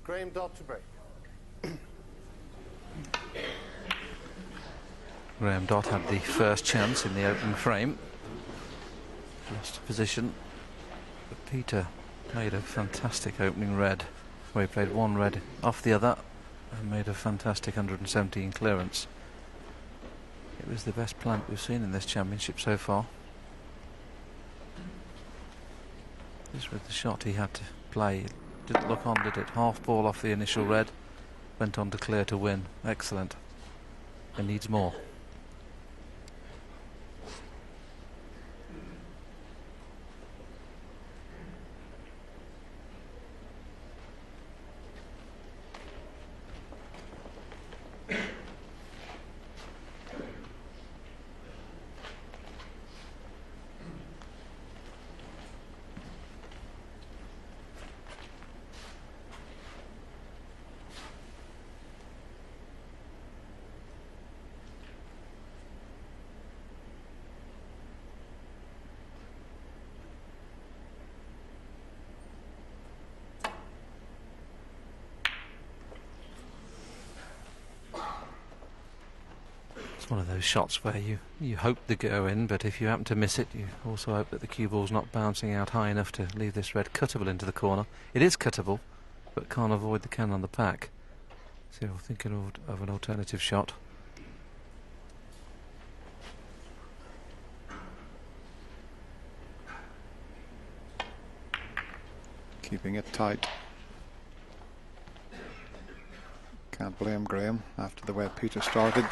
Graham Dodd to break. Graham Dodd had the first chance in the opening frame. Lost position. But Peter played a fantastic opening red, where he played one red off the other and made a fantastic 117 clearance. It was the best plant we've seen in this championship so far. This was the shot he had to play. It didn't look on, did it? Half ball off the initial red, went on to clear to win. Excellent. It needs more. One of those shots where you hope to go in, but if you happen to miss it, you also hope that the cue ball's not bouncing out high enough to leave this red cuttable into the corner. It is cuttable, but can't avoid the can on the pack. So we're thinking of an alternative shot. Keeping it tight. Can't blame Graham after the way Peter started.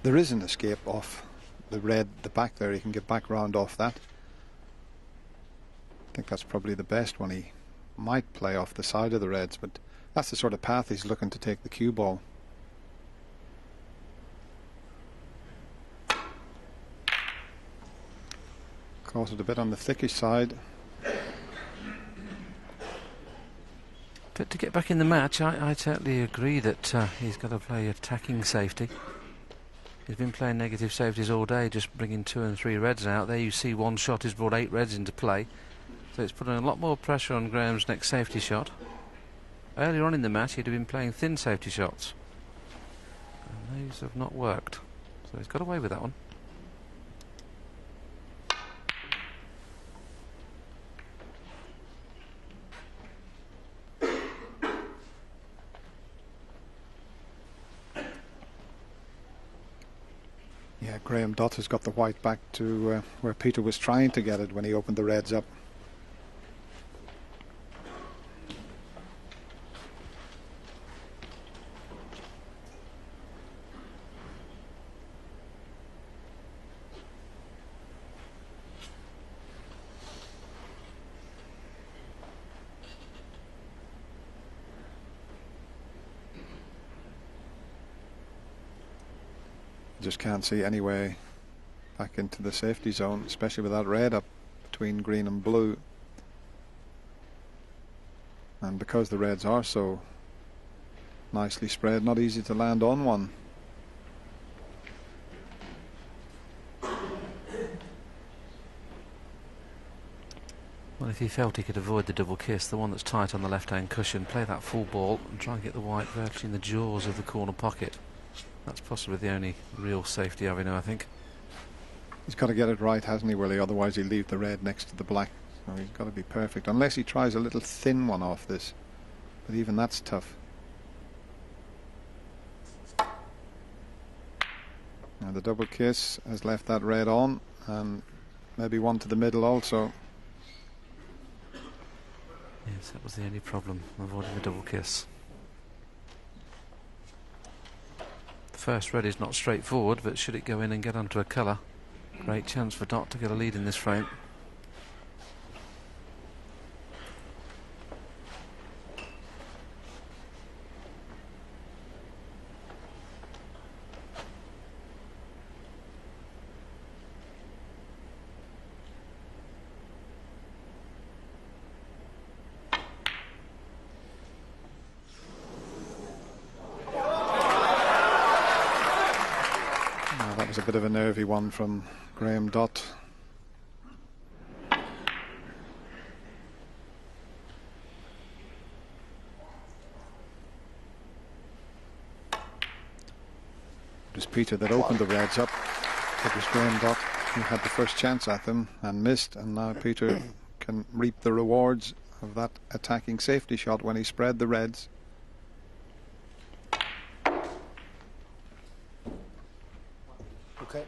There is an escape off the red, the back there. He can get back round off that. I think that's probably the best one. He might play off the side of the reds, but that's the sort of path he's looking to take the cue ball. Caught it a bit on the thickish side. But to get back in the match, I totally agree that he's got to play attacking safety. He's been playing negative safeties all day, just bringing 2 and 3 reds out. There you see one shot has brought 8 reds into play. So it's putting a lot more pressure on Graham's next safety shot. Earlier on in the match, he'd have been playing thin safety shots. And those have not worked. So he's got away with that one. Yeah, Graham Dodd has got the white back to where Peter was trying to get it when he opened the reds up. Just can't see any way back into the safety zone, especially with that red up between green and blue. And because the reds are so nicely spread, not easy to land on one. Well, if he felt he could avoid the double kiss, the one that's tight on the left-hand cushion, play that full ball and try and get the white virtually in the jaws of the corner pocket. That's possibly the only real safety avenue, I think. He's got to get it right, hasn't he, Willie? Otherwise he'll leave the red next to the black. So he's got to be perfect, unless he tries a little thin one off this. But even that's tough. Now the double kiss has left that red on, and maybe one to the middle also. Yes, that was the only problem, avoiding the double kiss. The first red is not straightforward, but should it go in and get onto a colour, great chance for Dot to get a lead in this frame. was a bit of a nervy one from Graham Dutt. It was Peter that opened the reds up. It was Graham Dutt who had the first chance at them and missed, and now Peter can reap the rewards of that attacking safety shot when he spread the reds. Okay.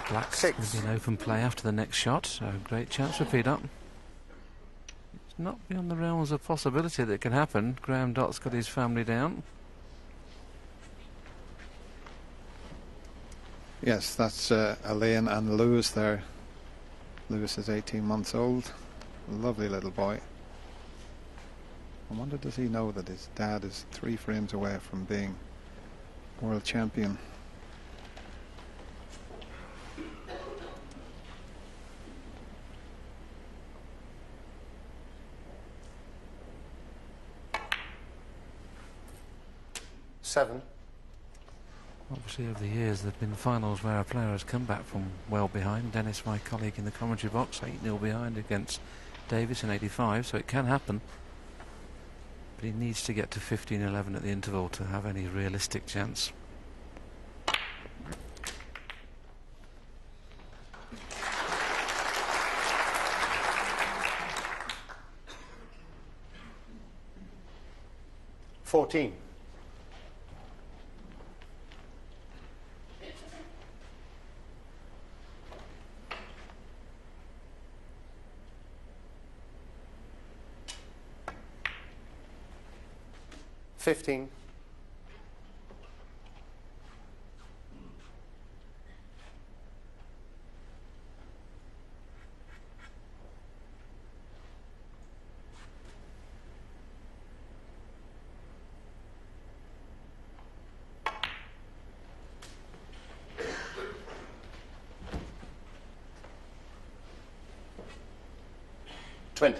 Black's 6. going to be an open play after the next shot, so great chance for Peter. It's not beyond the realms of possibility that it can happen. Graham Dott's got his family down. Yes, that's Elaine and Lewis there. Lewis is 18 months old. Lovely little boy. I wonder, does he know that his dad is 3 frames away from being world champion? Seven. Obviously over the years there have been finals where a player has come back from well behind. Dennis, my colleague in the commentary box, 8-0 behind against Davis in 85, so it can happen. But he needs to get to 15-11 at the interval to have any realistic chance. $14. 15. $20.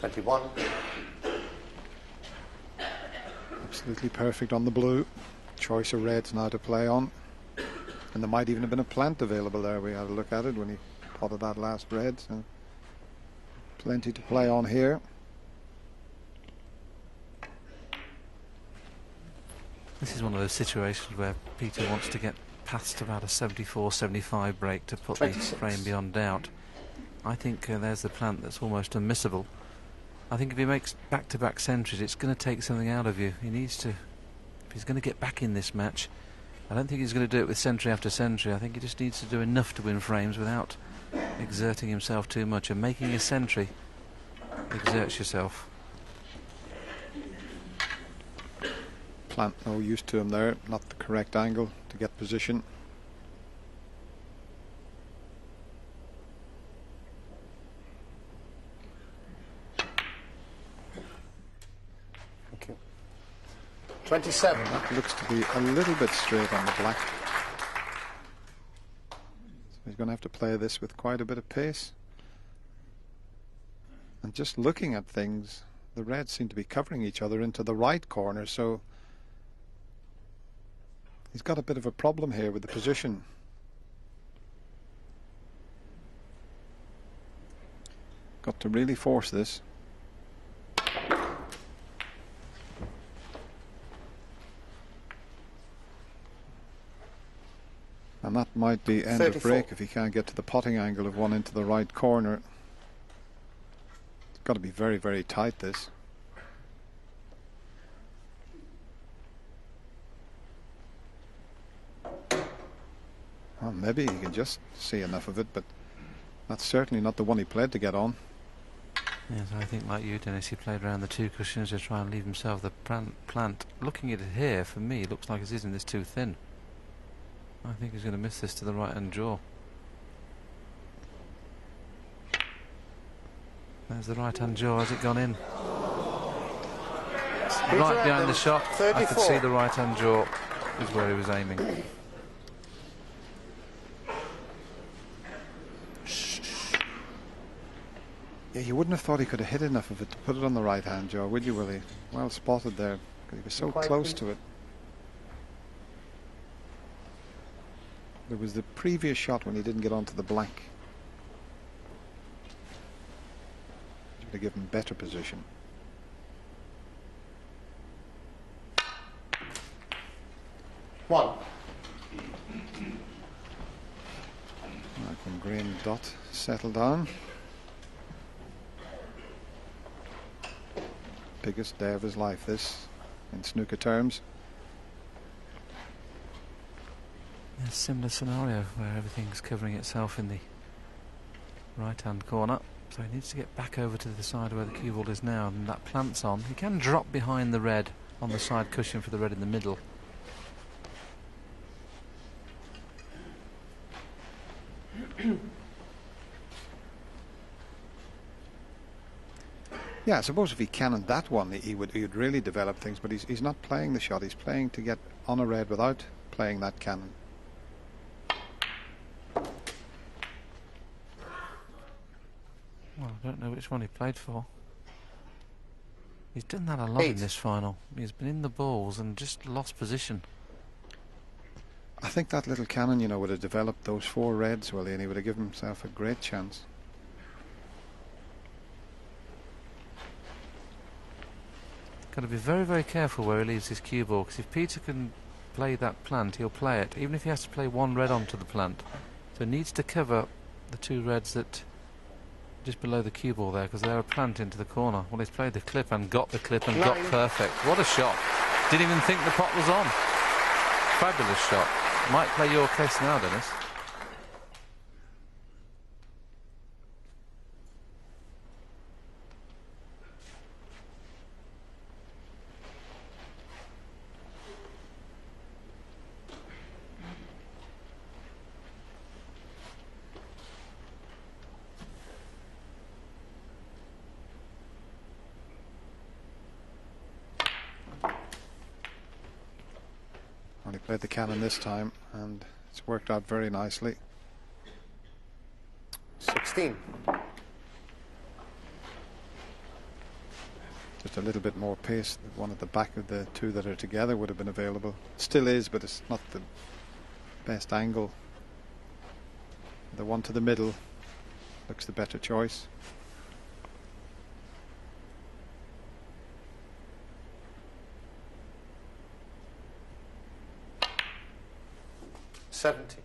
$21. Absolutely perfect on the blue. Choice of reds now to play on. And there might even have been a plant available there. We had a look at it when he potted that last red. So plenty to play on here. This is one of those situations where Peter wants to get past about a 74-75 break to put 26. the frame beyond doubt. I think there's the plant that's almost unmissable. I think if he makes back-to-back centuries, it's going to take something out of you. He needs to, if he's going to get back in this match, I don't think he's going to do it with century after century. I think he just needs to do enough to win frames without exerting himself too much. And making a century exerts yourself. Plant no use to him there. Not the correct angle to get position. Okay. 27. That looks to be a little bit straight on the black. So he's going to have to play this with quite a bit of pace. And just looking at things, the reds seem to be covering each other into the right corner, so he's got a bit of a problem here with the position. Got to really force this. And that might be end 34. of break if he can't get to the potting angle of one into the right corner. It's got to be very, very tight, this. Well, maybe he can just see enough of it, but that's certainly not the one he played to get on. Yes, I think like you, Dennis, he played around the 2 cushions to try and leave himself the plant. Looking at it here, for me, it looks like it isn't this too thin. I think he's going to miss this to the right hand jaw. There's the right hand jaw. Has it gone in? right behind the shot. I could 34. see the right-hand jaw is where he was aiming. Yeah, you wouldn't have thought he could have hit enough of it to put it on the right-hand jaw, would you, Willie? Well spotted there. He was so close to it. There was the previous shot when he didn't get onto the black. To give him better position. One. When green dot settled down. Biggest day of his life, this, in snooker terms. A similar scenario where everything's covering itself in the right-hand corner. So he needs to get back over to the side where the cue ball is now, and that plant's on. He can drop behind the red on the side cushion for the red in the middle. Yeah, I suppose if he cannoned that one, he would really develop things. But he's not playing the shot. He's playing to get on a red without playing that cannon. Well, I don't know which one he played for. He's done that a lot in this final. He's been in the balls and just lost position. I think that little cannon, you know, would have developed those 4 reds, Willie, and he would have given himself a great chance. Got to be very, very careful where he leaves his cue ball, because if Peter can play that plant, he'll play it, even if he has to play 1 red onto the plant. So he needs to cover the 2 reds that just below the cue ball there, because they're a plant into the corner. Well, he's played the clip and got the clip and got perfect. What a shot. Didn't even think the pot was on. Fabulous shot. Might play your case now, Dennis. He played the cannon this time, and it's worked out very nicely. 16. Just a little bit more pace. One at the back of the 2 that are together would have been available. Still is, but it's not the best angle. The one to the middle looks the better choice. $70.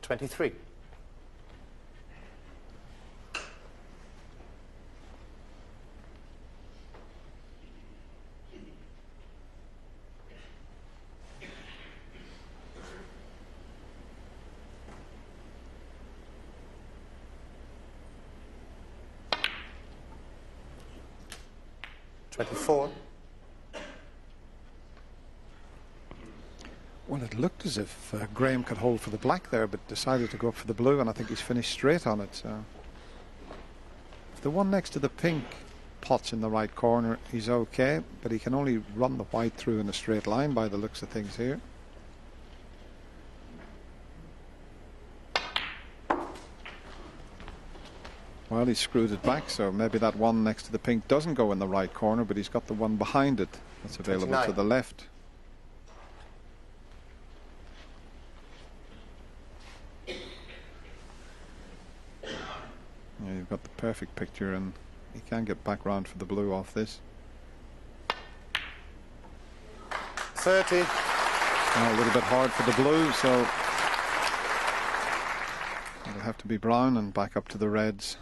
$23. $24. Well, it looked as if Graham could hold for the black there, but decided to go up for the blue, and I think he's finished straight on it. So if the one next to the pink pot's in the right corner, he's okay, but he can only run the white through in a straight line by the looks of things here. Well, he screwed it back, so maybe that one next to the pink doesn't go in the right corner, but he's got the one behind it that's available 29. to the left. Yeah, you've got the perfect picture, and he can get back round for the blue off this. 30. A little bit hard for the blue, so it'll have to be brown and back up to the reds.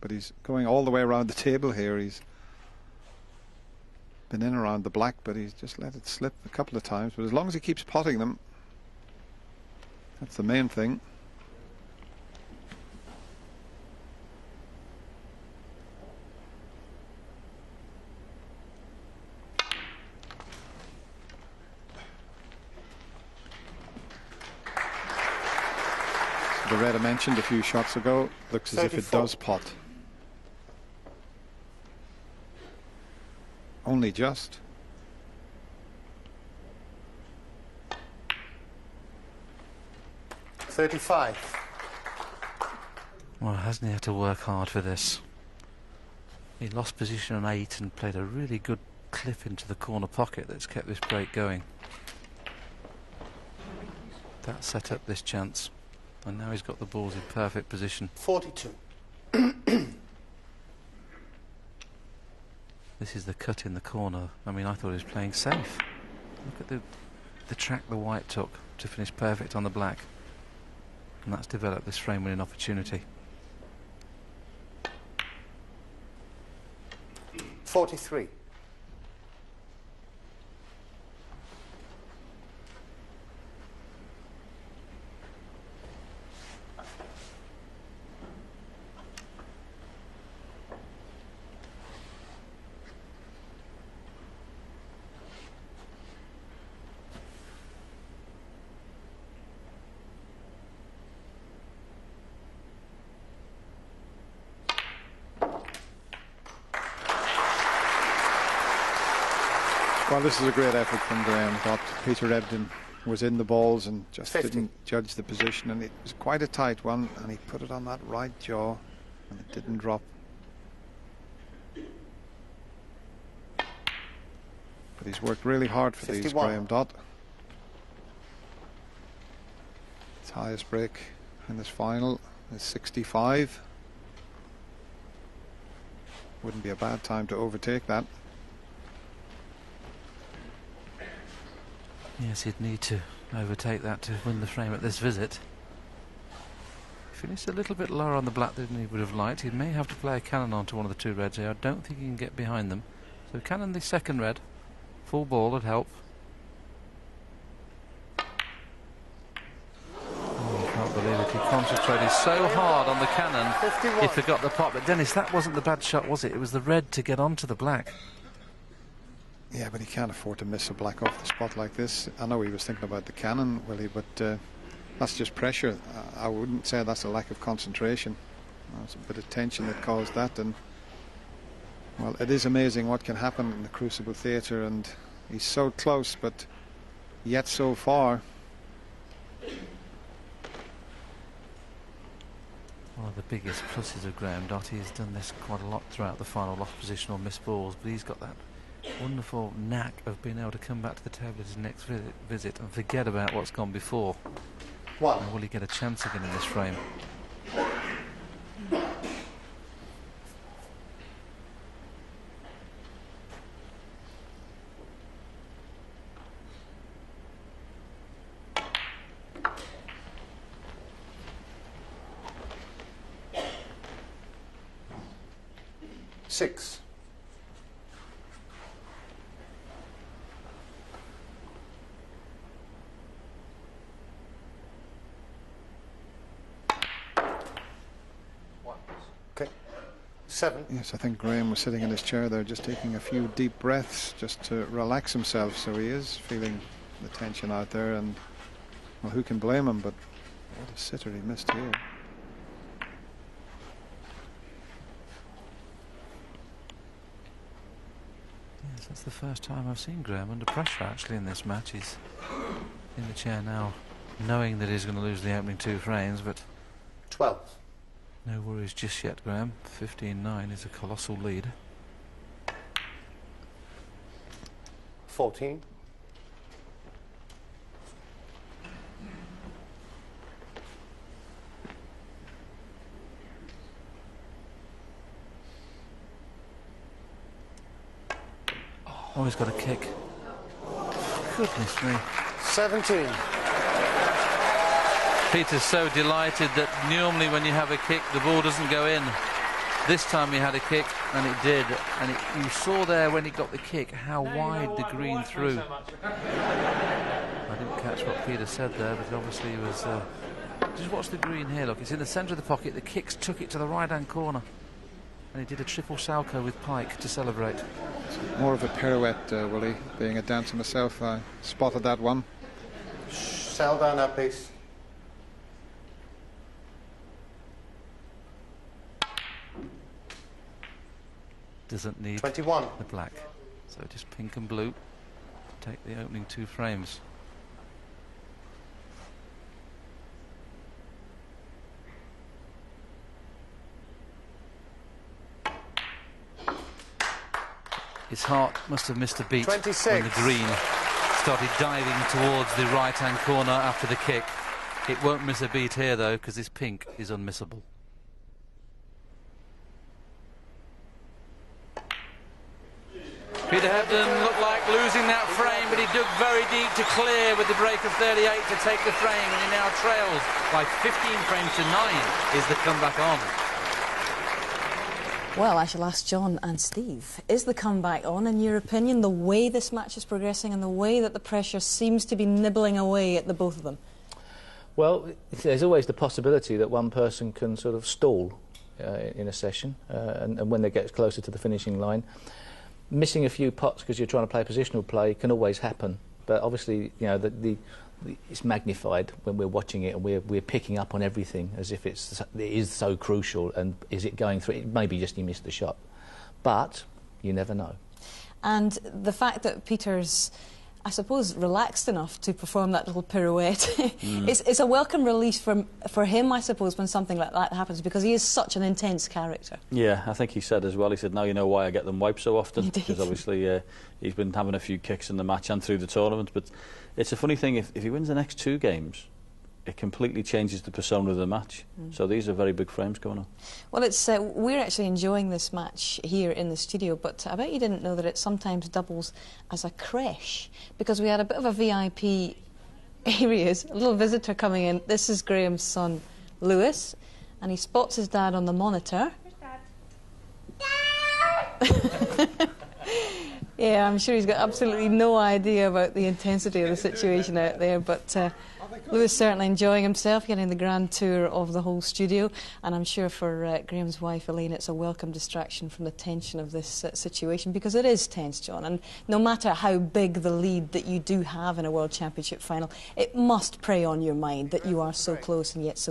But he's going all the way around the table here. He's been in around the black, but he's just let it slip a couple of times. But as long as he keeps potting them, that's the main thing. The red I mentioned a few shots ago looks as if it 34. does pot. Only just. $35. Well, hasn't he had to work hard for this? He lost position on 8 and played a really good clip into the corner pocket that's kept this break going. That set up this chance, and now he's got the balls in perfect position. 42. This is the cut in the corner. I mean, I thought he was playing safe. Look at the track the white took to finish perfect on the black. And that's developed this frame winning opportunity. 43. Well, this is a great effort from Graham. Thought Peter Ebden was in the balls and just 50. didn't judge the position, and it was quite a tight one, and he put it on that right jaw and it didn't drop. But he's worked really hard for 51. these, Graham Dott. His highest break in this final is 65. Wouldn't be a bad time to overtake that. Yes, he'd need to overtake that to win the frame at this visit. He finished a little bit lower on the black than he would have liked. He may have to play a cannon onto one of the two reds here. I don't think he can get behind them. So cannon the second red. Full ball would help. Oh, I can't believe it. He concentrated so hard on the cannon. 51. He forgot the pot. But Dennis, that wasn't the bad shot, was it? It was the red to get onto the black. Yeah, but he can't afford to miss a black off the spot like this. I know he was thinking about the cannon, Willie, but that's just pressure. I wouldn't say that's a lack of concentration. It's a bit of tension that caused that, and well, it is amazing what can happen in the Crucible Theatre, and he's so close, but yet so far. One of the biggest pluses of Graham Dott, he's done this quite a lot throughout the final, lost position or missed balls, but he's got that wonderful knack of being able to come back to the table at his next visit and forget about what's gone before. One. Now, will he get a chance again in this frame? Six. Okay. 7. Yes, I think Graham was sitting in his chair there just taking a few deep breaths just to relax himself, so he is feeling the tension out there, and well, who can blame him, but what a sitter he missed here. Yes, that's the first time I've seen Graham under pressure actually in this match. He's in the chair now knowing that he's going to lose the opening 2 frames, but 12. no worries just yet, Graham. 15-9 is a colossal lead. 14. Oh, he's got a kick. Goodness me. 17. Peter's so delighted that normally when you have a kick, the ball doesn't go in. This time he had a kick, and it did. And you saw there when he got the kick how wide the green threw. I didn't catch what Peter said there, but obviously he was... just watch the green here, look. It's in the centre of the pocket. The kicks took it to the right-hand corner. And he did a triple salcho with Pike to celebrate. More of a pirouette, Willie. Being a dancer myself, I spotted that one. Sell down that piece. Doesn't need 21. the black. So just pink and blue. Take the opening 2 frames. His heart must have missed a beat 26. when the green started diving towards the right-hand corner after the kick. It won't miss a beat here, though, because this pink is unmissable. Peter Hebden looked like losing that frame, but he dug very deep to clear with the break of 38 to take the frame, and he now trails by 15 frames to 9. Is the comeback on? Well, I shall ask John and Steve. Is the comeback on, in your opinion, the way this match is progressing and the way that the pressure seems to be nibbling away at the both of them? Well, there's always the possibility that one person can sort of stall in a session, and when they get closer to the finishing line, missing a few pots because you're trying to play positional play can always happen. But obviously, you know, it's magnified when we're watching it, and we're picking up on everything as if it is so crucial. And is it going through? Maybe just he missed the shot, but you never know. And the fact that Peter's, I suppose, relaxed enough to perform that little pirouette, it's a welcome release for him, I suppose, when something like that happens, because he is such an intense character. Yeah, I think he said as well, he said, now you know why I get them wiped so often, because obviously he's been having a few kicks in the match and through the tournament. But it's a funny thing, if he wins the next 2 games, it completely changes the persona of the match. So these are very big frames going on. Well, it's we're actually enjoying this match here in the studio, but I bet you didn't know that it sometimes doubles as a creche, because we had a bit of a VIP areas, a little visitor coming in. This is Graham's son, Lewis, and he spots his dad on the monitor. Yeah, I'm sure he's got absolutely no idea about the intensity of the situation out there, but Lewis certainly enjoying himself, getting the grand tour of the whole studio, and I'm sure for Graham's wife Elaine it's a welcome distraction from the tension of this situation, because it is tense, John, and no matter how big the lead that you do have in a World Championship final, it must prey on your mind that you are so close and yet so